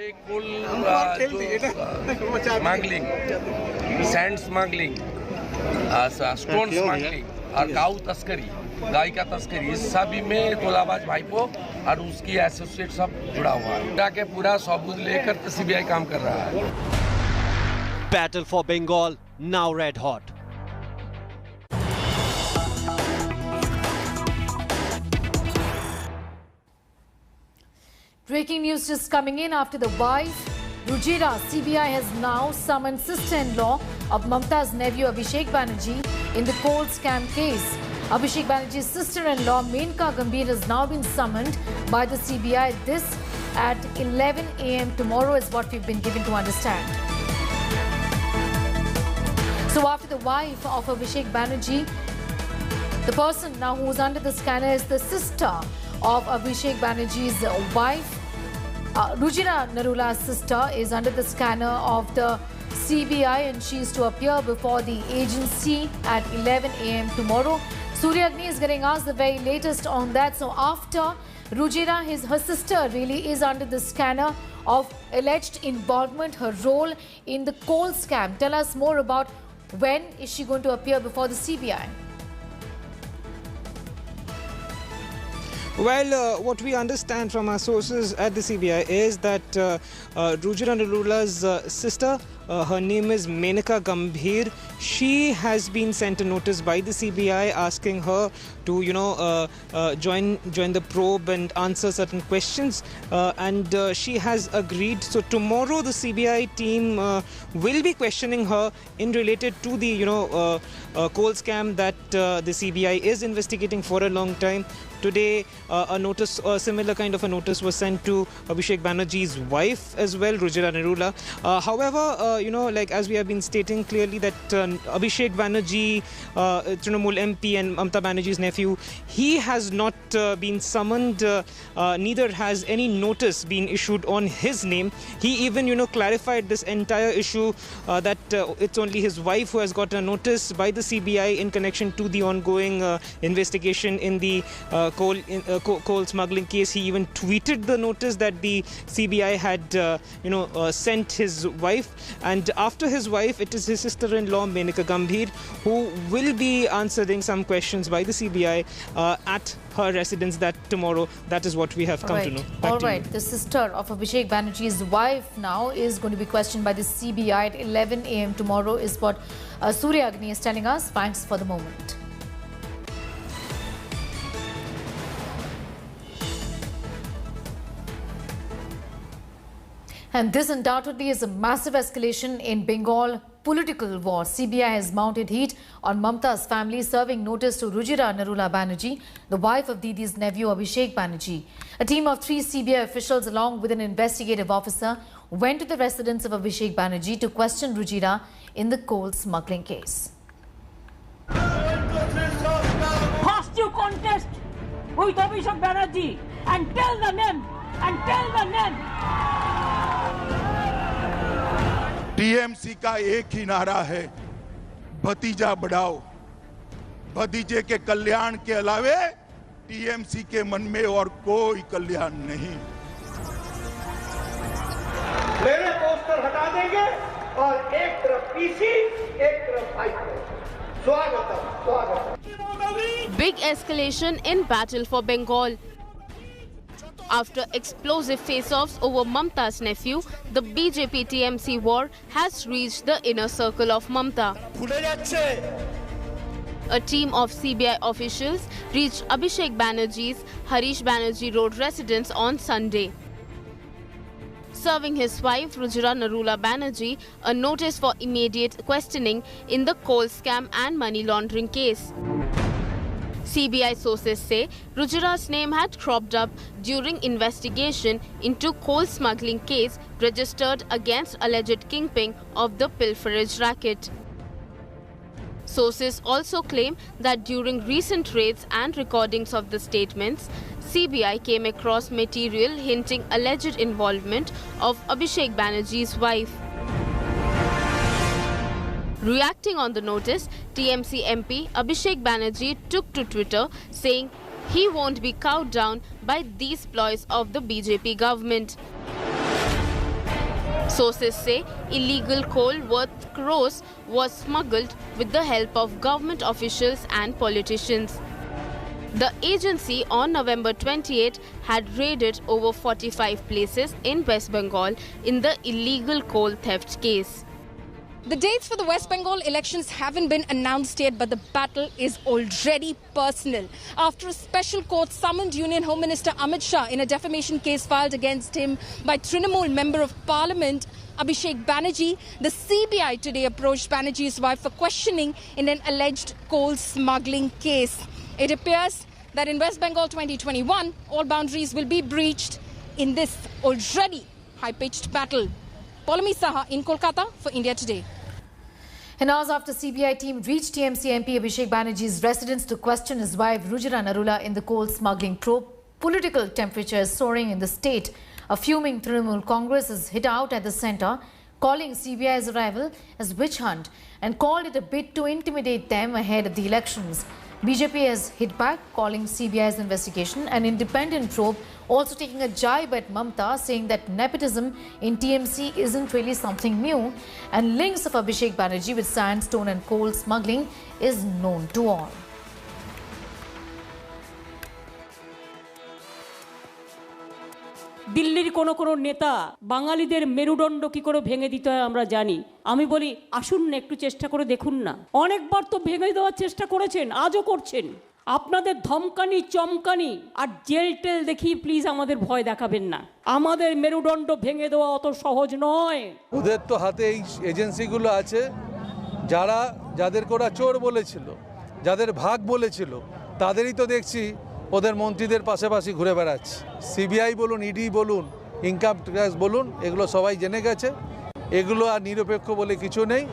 ये कुल smuggling, sand smuggling, stone smuggling और गाय तस्करी, गाय का तस्करी, इस सभी में तोलाबाज भाईपो और उसकी एसोसिएट सब जुड़ा हुआ है। के पूरा सबूत लेकर सीबीआई काम कर रहा है। Battle for Bengal now red hot. Breaking news just coming in after the wife, Rujira, CBI has now summoned sister-in-law of Mamta's nephew Abhishek Banerjee in the coal scam case. Abhishek Banerjee's sister-in-law Menka Gambhir has now been summoned by the CBI. This at 11 a.m. tomorrow is what we've been given to understand. So after the wife of Abhishek Banerjee, the person now who's under the scanner is the sister of Abhishek Banerjee's wife. Rujira Narula's sister is under the scanner of the CBI and she is to appear before the agency at 11 a.m. tomorrow. Surya Agni is getting asked the very latest on that. So after Rujira, her sister really is under the scanner of alleged involvement, her role in the coal scam. Tell us more about when is she going to appear before the CBI? Well, what we understand from our sources at the CBI is that Rujira Narula's sister, her name is Menka Gambhir. She has been sent a notice by the CBI asking her to, join the probe and answer certain questions, and she has agreed. So tomorrow the CBI team will be questioning her in related to the, coal scam that the CBI is investigating for a long time. Today, a similar kind of a notice was sent to Abhishek Banerjee's wife as well, Rujira Narula. However, as we have been stating clearly that Abhishek Banerjee, Trinamool MP and Mamta Banerjee's nephew, he has not been summoned, neither has any notice been issued on his name. He even, clarified this entire issue that it's only his wife who has got a notice by the CBI in connection to the ongoing investigation in the coal smuggling case. He even tweeted the notice that the CBI had, sent his wife. And after his wife, it is his sister-in-law, Menka Gambhir, who will be answering some questions by the CBI at her residence tomorrow. That is what we have come to know. All right. The sister of Abhishek Banerjee's wife now is going to be questioned by the CBI at 11 a.m. tomorrow is what Surya Agni is telling us. Thanks for the moment. And this undoubtedly is a massive escalation in Bengal political war. CBI has mounted heat on Mamta's family, serving notice to Rujira Narula Banerjee, the wife of Didi's nephew Abhishek Banerjee. A team of 3 CBI officials along with an investigative officer went to the residence of Abhishek Banerjee to question Rujira in the coal smuggling case. First you contest with Abhishek Banerjee and tell the name TMC का एक ही नारा है, भतीजा बढ़ाओ। भतीजे के कल्याण के अलावे टीएमसी के मन में और कोई कल्याण नहीं। मेरे पोस्टर हटा देंगे और एक तरफ पीसी, एक तरफ भाईपो। स्वागत। Big escalation in battle for Bengal. After explosive face-offs over Mamta's nephew, the BJP-TMC war has reached the inner circle of Mamta. A team of CBI officials reached Abhishek Banerjee's Harish Banerjee Road residence on Sunday, serving his wife Rujira Narula Banerjee a notice for immediate questioning in the coal scam and money laundering case. CBI sources say Rujira's name had cropped up during investigation into coal smuggling case registered against alleged kingpin of the pilferage racket. Sources also claim that during recent raids and recordings of the statements, CBI came across material hinting alleged involvement of Abhishek Banerjee's wife. Reacting on the notice, TMC MP Abhishek Banerjee took to Twitter saying he won't be cowed down by these ploys of the BJP government. Sources say illegal coal worth crores was smuggled with the help of government officials and politicians. The agency on November 28 had raided over 45 places in West Bengal in the illegal coal theft case. The dates for the West Bengal elections haven't been announced yet, but the battle is already personal. After a special court summoned Union Home Minister Amit Shah in a defamation case filed against him by Trinamool Member of Parliament Abhishek Banerjee, the CBI today approached Banerjee's wife for questioning in an alleged coal smuggling case. It appears that in West Bengal 2021, all boundaries will be breached in this already high-pitched battle. Paulami Saha in Kolkata for India Today. And hours after CBI team reached TMC MP Abhishek Banerjee's residence to question his wife Rujira Narula in the coal smuggling probe, political temperatures soaring in the state. A fuming Trinamool Congress is hit out at the centre, calling CBI's arrival as witch hunt and called it a bid to intimidate them ahead of the elections. BJP has hit back, calling CBI's investigation an independent probe, also taking a jibe at Mamta, saying that nepotism in TMC isn't really something new, and links of Abhishek Banerjee with sandstone and coal smuggling is known to all. দিল্লির কোন কোন নেতা বাঙালিদের মেরুদণ্ড কি করে ভেঙে দিতে হয় আমরা জানি। আমি বলি আসুন না একটু চেষ্টা করে দেখুন না। অনেকবার তো ভেঙে দেওয়ার চেষ্টা করেছেন, আজও করছেন। আপনাদের ধমকানি চমকানি আর জেল টেল দেখি প্লিজ আমাদের ভয় দেখাবেন না। আমাদের মেরুদণ্ড ভেঙে দেওয়া অত সহজ নয়। ওদের তো হাতে এই এজেন্সিগুলো আছে যাদেরকে ওরা চোর বলেছিল, যাদের ভাগ বলেছিল, তাদেরই তো দেখছি ওদের মন্ত্রীদের পাশাপাশি ঘুরে বেড়াচ্ছে। সিবিআই বলুন, ইডি বলুন, ইনকাম ট্যাক্স বলুন, এগুলো সবাই জেনে গেছে। এগুলো আর নিরপেক্ষ বলে কিছু নেই,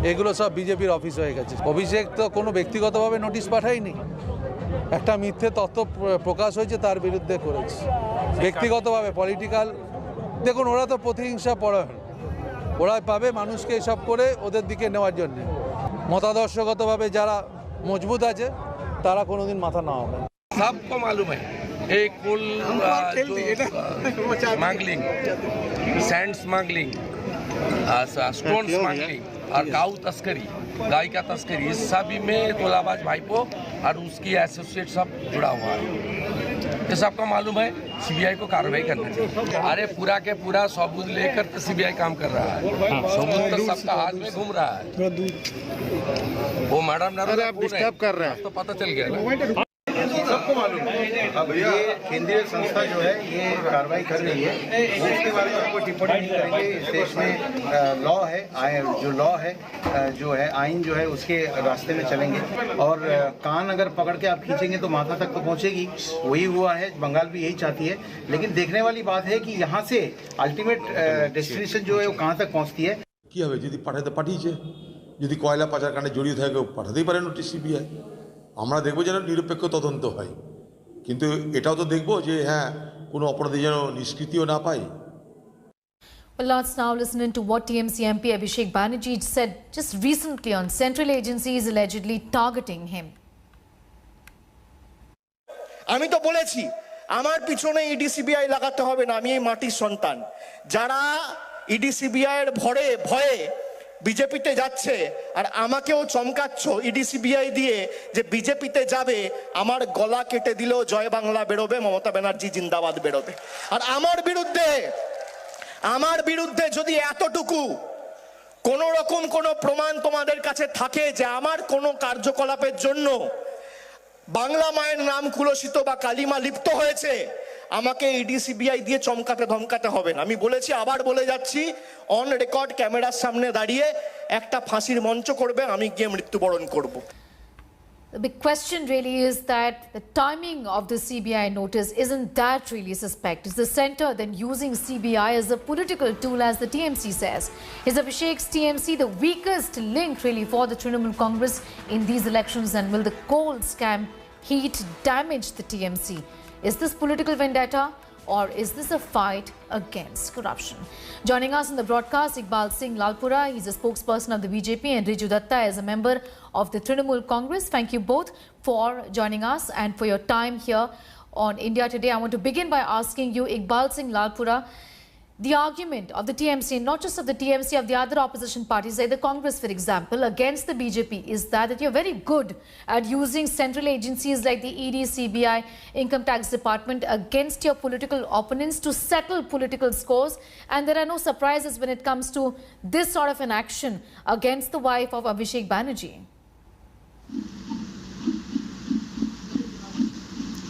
এগুলো সব বিজেপির অফিস হয়ে গেছে। অভিষেক তো কোনো ব্যক্তিগতভাবে নোটিশ পাঠায়নি, একটা মিথ্যে তথ্য প্রকাশ হয়েছে তার বিরুদ্ধে করেছে ব্যক্তিগতভাবে পলিটিক্যাল। দেখুন ওরা তো প্রতিহিংসা পরায়ণ, ওরা পাবে মানুষকে এসব করে ওদের দিকে নেওয়ার জন্য। মতাদর্শগতভাবে যারা মজবুত আছে তারা কোনোদিন মাথা না হবে। सबको मालूम है एक कुल smuggling, sand smuggling, stone smuggling और काऊ तस्करी, गाय का तस्करी, इस सभी में तोलाबाज भाईपो और उसकी एसोसिएट सब जुड़ा हुआ है। ये सबको मालूम है, सीबीआई को कार्रवाई करना चाहिए। अरे पूरा के पूरा सबूत लेकर तो सीबीआई काम कर रहा है, सबूत तो सबका हाथ में घूम रहा है। वो मैडम नरूला डिस्टर्ब कर रहे हैं तो पता चल गया ना, सबको मालूम है। अब ये केंद्रीय संस्था जो है ये कार्रवाई कर रही है, उसके बारे में कोई टिप्पणी नहीं करेंगे। इस देश में लॉ है, जो लॉ है जो है आइन जो है उसके रास्ते में चलेंगे। और कान अगर पकड़ के आप खींचेंगे तो माथा तक तो पहुंचेगी, वही हुआ है। बंगाल भी यही चाहती है, लेकिन देखने वाली बात है कि यहाँ से अल्टीमेट डेस्टिनेशन जो है वो कहाँ तक पहुँचती है। কি হবে যদি পাঠাতে পাঠিয়েছে, যদি কয়লা পাচার কাণ্ডে জড়িত থাকে পাঠাতেই পারে নোটিশ সিবিআই। আমরা দেখব যেন নিরপেক্ষ তদন্ত হয়, কিন্তু এটাও তো দেখব যে হ্যাঁ কোনো অপরাধী যেন নিষ্কৃতিও না পায়। Well, let's now listen to what TMC MP Abhishek Banerjee said just recently on central agencies allegedly targeting him. আমি তো বলেছি আমার পিছনে ইডি সিবিআই লাগাতে হবে না, আমি এই মাটির সন্তান। যারা ইডি সিবিআই এর ভয়ে বিজেপিতে যাচ্ছে আর আমাকেও চমকাচ্ছ ইডি সিবিআই দিয়ে যে বিজেপিতে যাবে, আমার গলা কেটে দিলেও জয় বাংলা বেরোবে, মমতা ব্যানার্জি জিন্দাবাদ বেরোবে। আর আমার বিরুদ্ধে যদি এতটুকু কোন রকম কোন প্রমাণ তোমাদের কাছে থাকে যে আমার কোন কার্যকলাপের জন্য বাংলা মায়ের নাম কুলসিত বা কালিমা লিপ্ত হয়েছে, আমাকে ইডি সিবিআই দিয়ে চমকাতে ধমকাতে হবে না। আমি বলেছি, আবার বলে যাচ্ছি, অন রেকর্ড ক্যামেরার সামনে দাঁড়িয়ে একটা ফাঁসির মঞ্চ করবে, আমি গিয়ে মৃত্যুবরণ করব। The big question really is that the timing of the CBI notice isn't that really suspect. Is the centre then using CBI as a political tool, as the TMC says? Is Abhishek's TMC the weakest link really for the Trinamool Congress in these elections, and will the coal scam heat damage the TMC? Is this political vendetta, or is this a fight against corruption? Joining us in the broadcast, Iqbal Singh Lalpura. He's a spokesperson of the BJP, and Riju Datta is a member of the Trinamool Congress. Thank you both for joining us and for your time here on India Today. I want to begin by asking you, Iqbal Singh Lalpura, the argument of the TMC, not just of the TMC, of the other opposition parties, like the Congress, for example, against the BJP is that you're very good at using central agencies like the ED, CBI, Income Tax Department against your political opponents to settle political scores. And there are no surprises when it comes to this sort of an action against the wife of Abhishek Banerjee.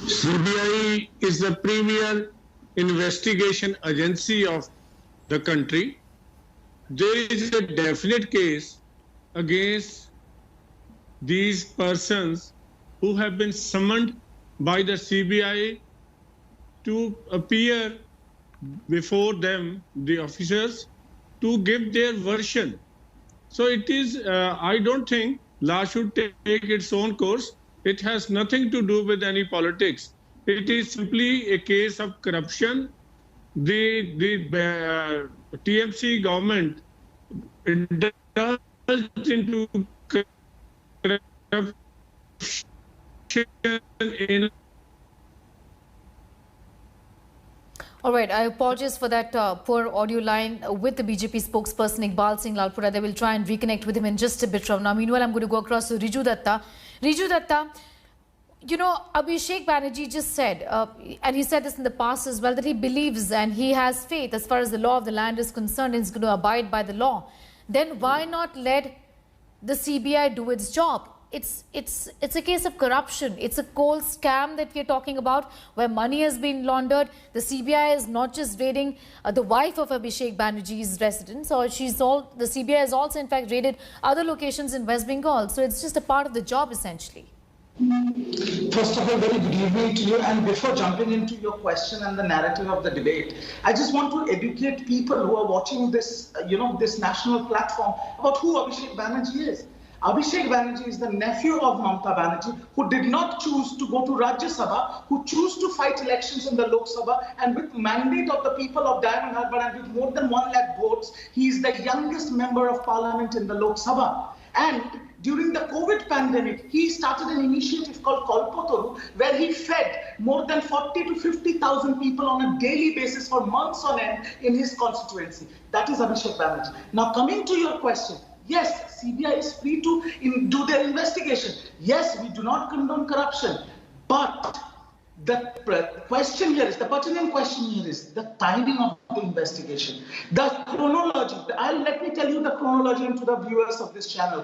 CBI is the premier investigation agency of the country. There is a definite case against these persons who have been summoned by the CBI to appear before them, the officers, to give their version. So it is, I don't think law should take its own course. It has nothing to do with any politics. It is simply a case of corruption. The TMC government indulged into corruption in. All right, I apologize for that poor audio line with the BJP spokesperson Iqbal Singh Lalpura. They will try and reconnect with him in just a bit from now. Meanwhile, I'm going to go across to Riju Datta. Riju Datta, you know, Abhishek Banerjee just said, and he said this in the past as well, that he believes and he has faith as far as the law of the land is concerned, he's going to abide by the law. Then why not let the CBI do its job? It's a case of corruption. It's a coal scam that we're talking about, where money has been laundered. The CBI is not just raiding the wife of Abhishek Banerjee's residence, or the CBI has also in fact raided other locations in West Bengal. So it's just a part of the job essentially. First of all, very good evening to you. And before jumping into your question and the narrative of the debate, I just want to educate people who are watching this, this national platform about who Abhishek Banerjee is. Abhishek Banerjee is the nephew of Mamata Banerjee, who did not choose to go to Rajya Sabha, who chose to fight elections in the Lok Sabha, and with mandate of the people of Diamond Harbour and with more than 1 lakh votes, he is the youngest member of parliament in the Lok Sabha. And during the COVID pandemic, he started an initiative called Kalpataru, where he fed more than 40 to 50,000 people on a daily basis for months on end in his constituency. That is Abhishek Banerjee. Now, coming to your question, yes, CBI is free to do their investigation. Yes, we do not condone corruption. But the question here is, the pertinent question here is the timing of the investigation. The chronology, let me tell you the chronology to the viewers of this channel.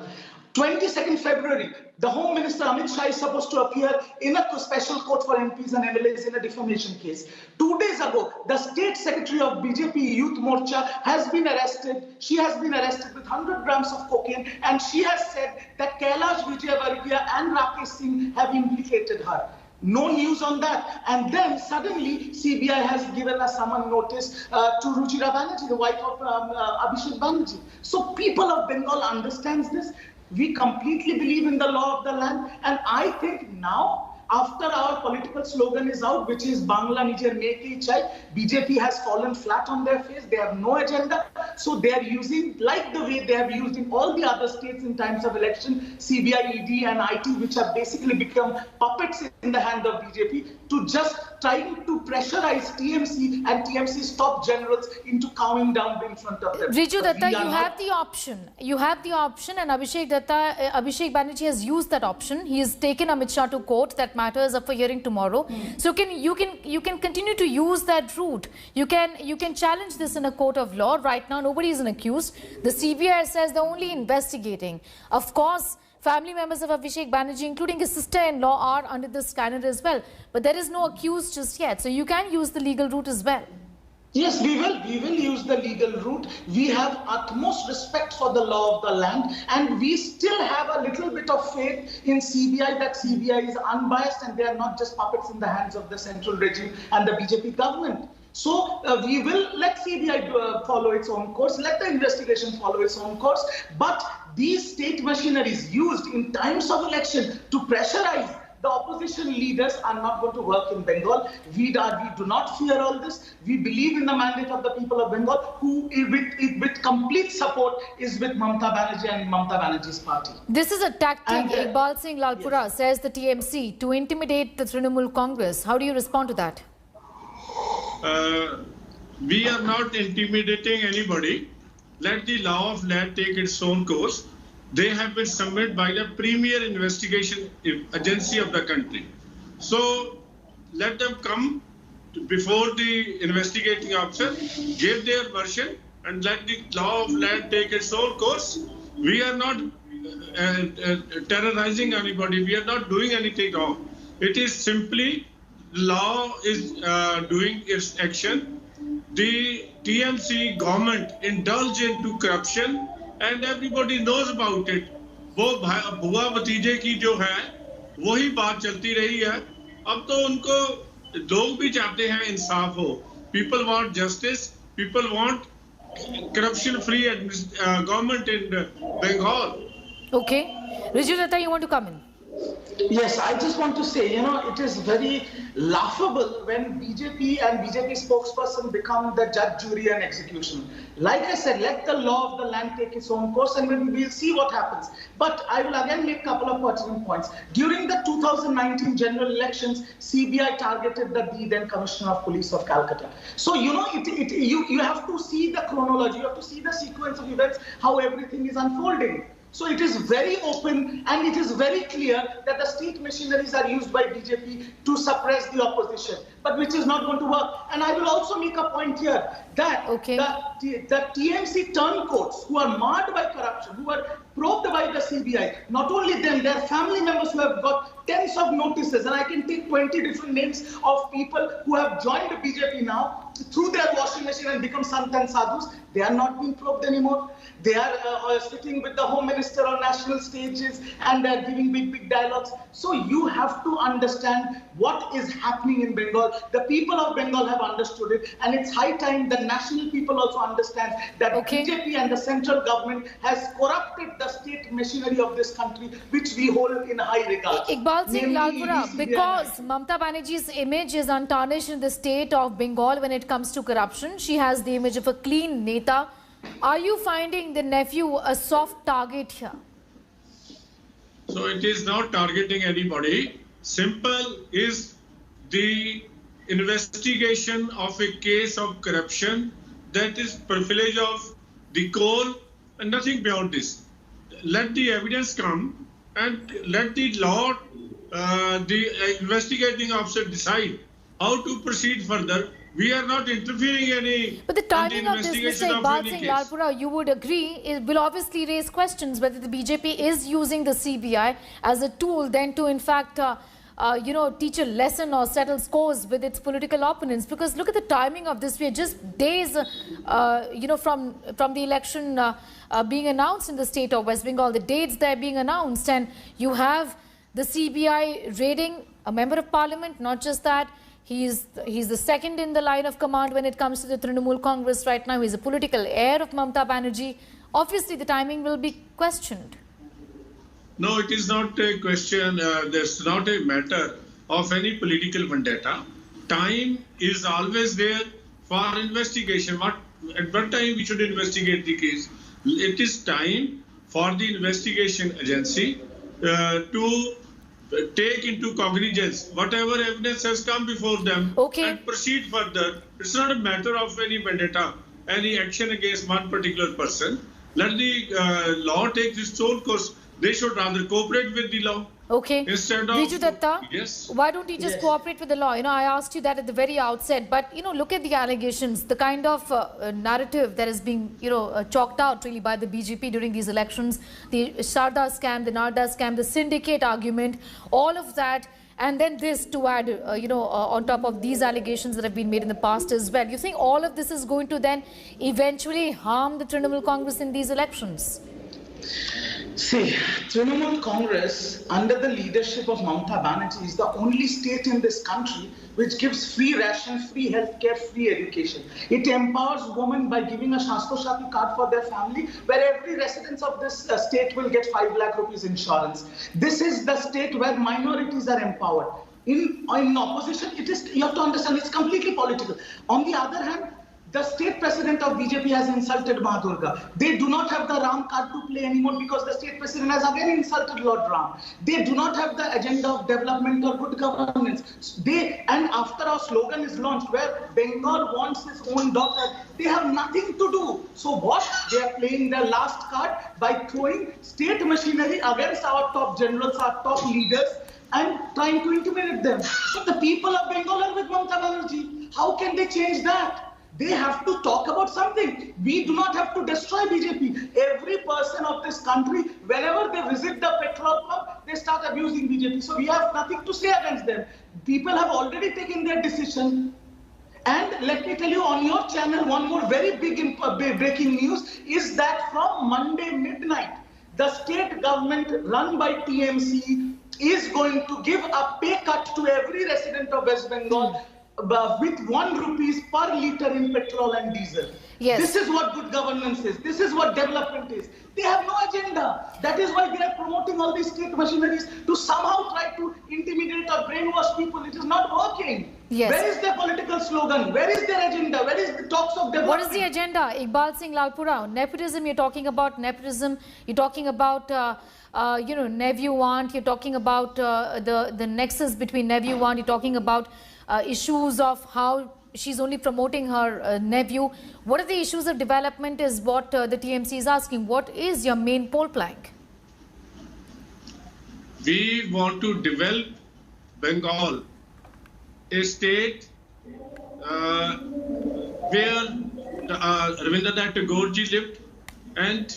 22nd February, the Home Minister Amit Shah is supposed to appear in a special court for MPs and MLAs in a defamation case. 2 days ago, the State Secretary of BJP Youth Morcha has been arrested. She has been arrested with 100 grams of cocaine, and she has said that Kailash Vijayvargiya and Rakesh Singh have implicated her. No news on that. And then suddenly CBI has given a summon notice to Ruchira Banerjee, the wife of Abhishek Banerjee. So people of Bengal understands this. We completely believe in the law of the land. And I think now, after our political slogan is out, which is Bangla Nijer Make Hi Chai, BJP has fallen flat on their face. They have no agenda. So they are using, like the way they have used in all the other states in times of election, CBI, ED and IT, which have basically become puppets in the hand of BJP, to just trying to pressurize TMC and TMC's top generals into calming down in front of them. Riju Datta, you have the option. You have the option, and Abhishek Banerjee has used that option. He has taken Amit Shah to court. That matter is up for hearing tomorrow. So you can continue to use that route. You can challenge this in a court of law. Right now, nobody is an accused. The CBI says they're only investigating. Of course, family members of Abhishek Banerjee, including his sister-in-law, are under the scanner as well. But there is no accused just yet. So you can use the legal route as well. Yes, we will use the legal route. We have utmost respect for the law of the land, and we still have a little bit of faith in CBI, that CBI is unbiased and they are not just puppets in the hands of the central regime and the BJP government. So we will let CBI follow its own course, let the investigation follow its own course. But these state machineries used in times of election to pressurize the opposition leaders are not going to work in Bengal. We do not fear all this. We believe in the mandate of the people of Bengal, who with complete support is with Mamata Banerjee and Mamata Banerjee's party. This is a tactic, Iqbal Singh Lalpura, says the TMC, to intimidate the Trinamool Congress. How do you respond to that? We are not intimidating anybody. Let the law of land take its own course. They have been submitted by the premier investigation agency of the country. So let them come before the investigating officer, give their version, and let the law of land take its own course. We are not terrorizing anybody. We are not doing anything wrong. It is simply law is doing its action. The TMC government indulge into corruption and everybody knows about it. वो बुआ भतीजे की जो है वही बात चलती रही है. अब तो उनको लोग भी चाहते हैं इंसाफ हो. People want justice. People want corruption-free government in Bengal. Okay. Riju Datta, you want to come in? Yes, I just want to say, it is very laughable when BJP and BJP spokesperson become the judge, jury and execution. Like I said, let the law of the land take its own course and we'll see what happens. But I will again make a couple of pertinent points. During the 2019 general elections, CBI targeted the then Commissioner of Police of Calcutta. So, you have to see the chronology, you have to see the sequence of events, how everything is unfolding. So it is very open and it is very clear that the state machineries are used by BJP to suppress the opposition, but which is not going to work. And I will also make a point here that the TMC turncoats who are marred by corruption, who are probed by the CBI, not only them, their family members who have got tens of notices, and I can take 20 different names of people who have joined the BJP now through their washing machine and become sant and sadhus. They are not being probed anymore. They are sitting with the Home Minister on national stages and they are giving big dialogues. So you have to understand what is happening in Bengal. The people of Bengal have understood it, and it's high time the national people also understand that BJP and the central government has corrupted the state machinery of this country, which we hold in high regard. Iqbal Singh Lalpura, because Mamata Banerjee's image is untarnished in the state of Bengal when it comes to corruption. She has the image of a clean neta. Are you finding the nephew a soft target here? So it is not targeting anybody. Simple is the investigation of a case of corruption that is privilege of the court and nothing beyond this. Let the evidence come and let the law, the investigating officer decide how to proceed further. We are not interfering any. But the timing of this, Mr. Iqbal Singh Lalpura, you would agree, it will obviously raise questions whether the BJP is using the CBI as a tool then to, in fact, teach a lesson or settle scores with its political opponents. Because look at the timing of this. We are just days, from the election being announced in the state of West Bengal. The dates there being announced, and you have the CBI raiding a member of parliament. Not just that. He's the second in the line of command when it comes to the Trinamool Congress right now. He's a political heir of Mamata Banerjee. Obviously, the timing will be questioned. No, it is not a question. There's not a matter of any political vendetta. Time is always there for investigation. At what time we should investigate the case? It is time for the investigation agency to take into cognizance whatever evidence has come before them and proceed further. It's not a matter of any vendetta, any action against one particular person. Let the law take its own course. They should rather cooperate with the law. Okay. Instead of Riju Datta, yes. Why don't you just cooperate with the law? I asked you that at the very outset, but look at the allegations, the kind of narrative that is being chalked out really by the BJP during these elections, the Sharda scam, the Narda scam, the syndicate argument, all of that, and then this to add, on top of these allegations that have been made in the past as well. You think all of this is going to then eventually harm the Trinamool Congress in these elections? See, Trinamool Congress, under the leadership of Mamata Banerjee, is the only state in this country which gives free ration, free healthcare, free education. It empowers women by giving a Shastro Shati card for their family, where every resident of this state will get 5 lakh rupees insurance. This is the state where minorities are empowered. In opposition, you have to understand, it's completely political. On the other hand, The state president of BJP has insulted Ma Durga. They do not have the Ram card to play anymore because the state president has again insulted Lord Ram. They do not have the agenda of development or good governance. And after our slogan is launched where Bengal wants its own daughter, they have nothing to do. So what? They are playing their last card by throwing state machinery against our top generals, our top leaders, and trying to intimidate them. But the people of Bengal are with Mamata Banerjee. How can they change that? They have to talk about something. We do not have to destroy BJP. Every person of this country, whenever they visit the petrol pump, they start abusing BJP. So we have nothing to say against them. People have already taken their decision. And let me tell you on your channel, one more very big breaking news is that from Monday midnight, the state government run by TMC is going to give a pay cut to every resident of West Bengal with 1 rupee per litre in petrol and diesel. Yes. This is what good governance is. This is what development is. They have no agenda. That is why they are promoting all these state machineries to somehow try to intimidate or brainwash people. It is not working. Yes. Where is their political slogan? Where is their agenda? Where is the talks of development? What is the agenda? Iqbal Singh Lalpura, nepotism, you're talking about nepotism, you're talking about nephew aunt, you're talking about the nexus between nephew aunt, you're talking about issues of how she's only promoting her nephew. What are the issues of development is what the TMC is asking. What is your main poll plank? We want to develop Bengal, a state where Rabindranath Tagore ji lived, and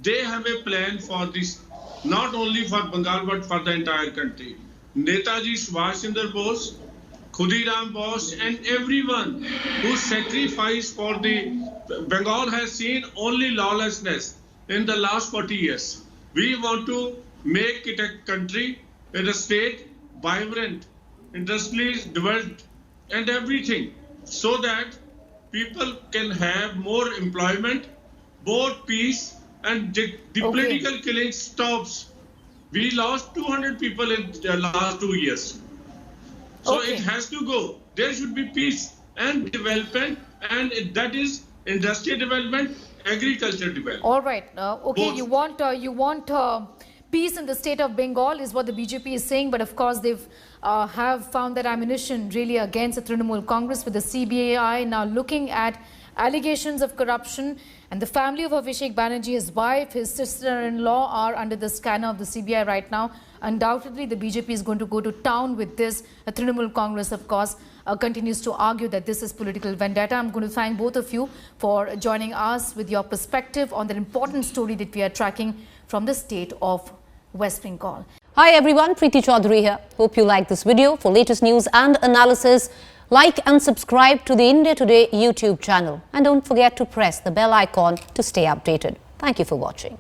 they have a plan for this, not only for Bengal but for the entire country. Netaji Subhash Chandra Bose, Khudiram Bose, and everyone who sacrificed for the Bengal has seen only lawlessness in the last 40 years. We want to make it a country, a state, vibrant, industrially developed, and everything, so that people can have more employment, more peace, and the political killing stops. We lost 200 people in the last 2 years. So it has to go. There should be peace and development, and that is industrial development, agriculture development. All right. Okay, you want peace in the state of Bengal is what the BJP is saying, but of course they've have found that ammunition really against the Trinamool Congress, with the CBI now looking at allegations of corruption, and the family of Abhishek Banerjee, his wife, his sister-in-law are under the scanner of the CBI right now. Undoubtedly, the BJP is going to go to town with this. The Trinamool Congress, of course, continues to argue that this is political vendetta. I'm going to thank both of you for joining us with your perspective on that important story that we are tracking from the state of West Bengal. Hi everyone, Preeti Chaudhary here. Hope you like this video. For latest news and analysis, like and subscribe to the India Today YouTube channel. And don't forget to press the bell icon to stay updated. Thank you for watching.